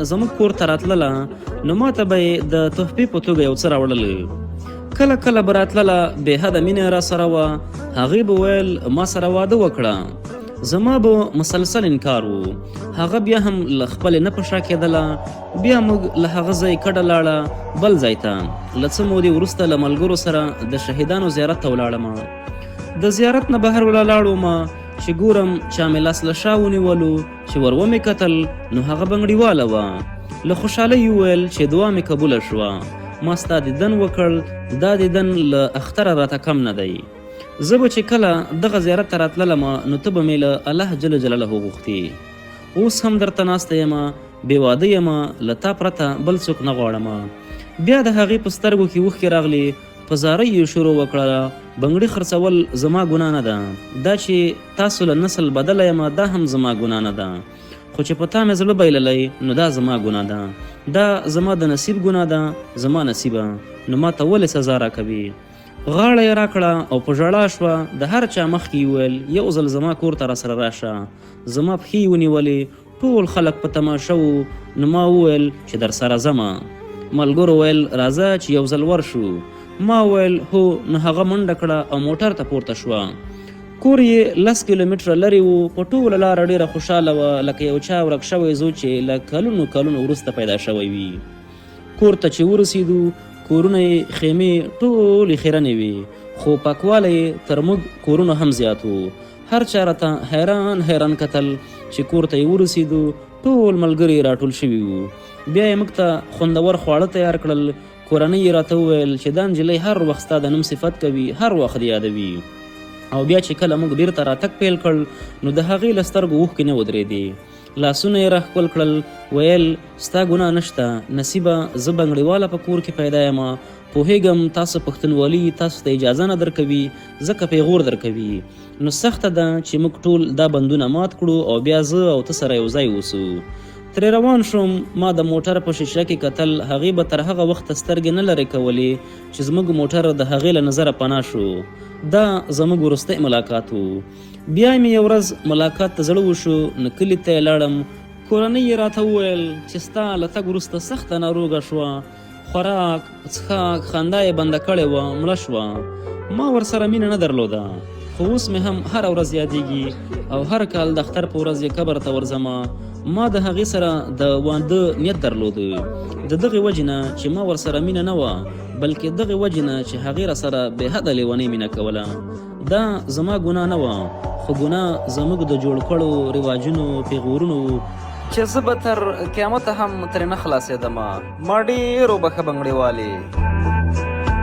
زموږ کور ته راتلله نو ما ته به یې د تحفې په توګه یو څه راوړل. کله کله به راتلله بېحده مینه را سره وه. هغې به ویل ما سره واده وکړه. زما به مسلسل انکار و. هغه بیا هم له خپلې نه په شا کېدله. بیا موږ له هغه ځای کډه لاړه بل ځای ته. له څه مودې وروسته له ملګرو سره د شهیدانو زیارت ته ولاړم. د زیارت نه بهر ولاړم چې ګورم چا مې لاس له شا ونیولو. چې ور ومې کتل نو هغه بنګړیواله وه. له خوشحالۍ وویل چې دعا مې قبوله شوه. ما ستا دیدن وکړ. دا دیدن له اختره راته کم نه دی. زه به چې کله دغه زیارت ته راتللم نو ته به مې له الله جل جلاله غوښتې. اوس هم درته ناسته یم، بې واده یم، له تا پرته بل څوک نه غواړم. بیا د هغې په سترګو کې اوښکې راغلې. په زارۍ یې شروع وکړه. بنګړي خرڅول زما ګناه نه ده. دا چې تاسو له نسل بدله یم دا هم زما ګناه نه ده. خو چې په تا مې زړه بایللی نو دا زما ګناه ده. دا زما د نصیب ګناه ده. زما نصیبه نو ما ته ولې سزا راکوي؟ غاړه یې راکړه او په ژړا شوه. د هر چا مخکې یې وویل یو ځل زما کور ته راسره راشه. زما پښې یې ونیولې. ټول خلک په تماشه وو. نو ما وویل چې در سره ځمه. ملګرو ویل راځه چې یو ځل ورشو. ما ویل هو. نو هغه منډه کړه او موټر ته پورته شوه. کور یې 10 کیلومتره لرې و. په ټوله لاره ډېره خوشحاله وه لکه یو چا ورک شوی زوی چې له کلونو کلونو وروسته پیدا شوی وي. کور ته چې ورسېدو کورونه یې خیمې ټولې خیرنې وې، خو پاکوالی یې تر موږ کورونه هم زیات و. هر چا راته حیران حیران کتل چې کور ته یې ورسېدو ټول ملګري راټول شوي وو. بیا یې موږ ته خوندور خواړه تیار کړل. کورنۍ یې راته وویل چې دا نجلۍ هر وخت ستا د نوم صفت کوي، هر وخت یادوي. او بیا چې کله موږ بیرته راتګ پیل کړ نو د هغې له سترګو اوښکې نه ودرېدې. لاسونه یې راښکل کړل. ویل ستا ګناه نشته نصیبه، زه بنګړیواله په کور کې پیدا یم. پوهېږم تاسو پښتونولي تاسو ته اجازه نه درکوي ځکه پیغور درکوي. نو سخته ده چې موږ ټول دا بندونه مات کړو او بیا زه او ته سره یو ځای اوسو. ترې روان شوم. ما د موټر په شیشه کې کتل. هغې به تر هغه وخته سترګې نه لرې کولې چې زموږ موټر د هغې له نظره پناه شو. دا زموږ وروستی ملاقات و. بیا مې یو ورځ ملاقات ته زړه وشو نو کلي ته یې لاړم. کورنۍ یې راته وویل چې ستا له تګ وروسته سخته ناروغه شوه. خوراک څښاک خندا یې بنده کړې وه، مړه شوه. ما ورسره مینه نه درلوده، خو اوس مې هم هره ورځ یادېږي او هر کال د اختر په ورځ یې قبر ته ورځمه. ما د هغې سره د واده نیت درلوده، د دغې وجې نه چې ما ورسره مینه نه وه بلکې دغې وجې نه چې هغې را سره بېحده لیونۍ مینه کوله. دا زما ګناه نه وه، خو ګناه زموږ د جوړ کړو رواجونو پیغورونو چې زه به تر قیامته هم ترې نه خلاصېدمه. ما ډېر وبښه بنګړیوالې.